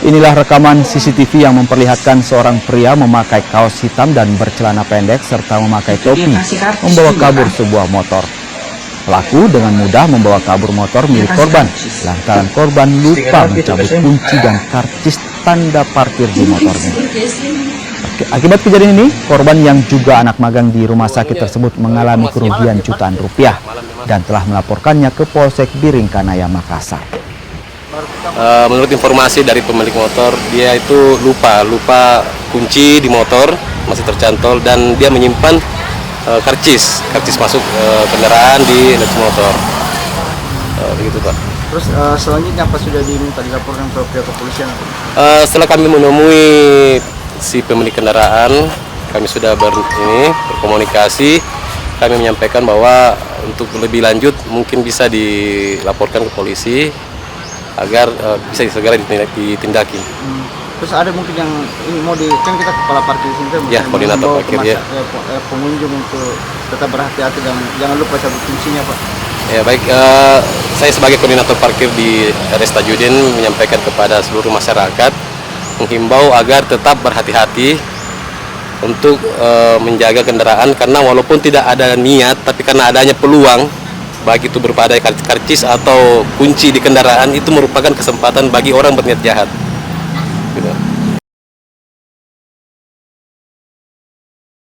Inilah rekaman CCTV yang memperlihatkan seorang pria memakai kaos hitam dan bercelana pendek serta memakai topi membawa kabur sebuah motor. Pelaku dengan mudah membawa kabur motor milik korban lantaran korban lupa mencabut kunci dan karcis tanda parkir di motornya. Akibat kejadian ini, korban yang juga anak magang di rumah sakit tersebut mengalami kerugian jutaan rupiah dan telah melaporkannya ke Polsek Biringkanaya, Makassar. Menurut informasi dari pemilik motor, dia itu lupa kunci di motor masih tercantol dan dia menyimpan karcis masuk kendaraan di motor. Begitu, Pak. Terus selanjutnya apa sudah dilaporkan ke pihak kepolisian? Setelah kami menemui si pemilik kendaraan, kami sudah berkomunikasi. Kami menyampaikan bahwa untuk lebih lanjut mungkin bisa dilaporkan ke polisi agar bisa segera ditindaki. Terus ada mungkin yang mau kan kita kepala parkir di sini, ya, koordinator parkir ya. Pengunjung untuk tetap berhati-hati dan jangan lupa cabut kuncinya, Pak. Ya baik, saya sebagai koordinator parkir di RS Tajudin menyampaikan kepada seluruh masyarakat menghimbau agar tetap berhati-hati untuk menjaga kendaraan, karena walaupun tidak ada niat tapi karena adanya peluang baik itu berupa ada karcis atau kunci di kendaraan, itu merupakan kesempatan bagi orang berniat jahat.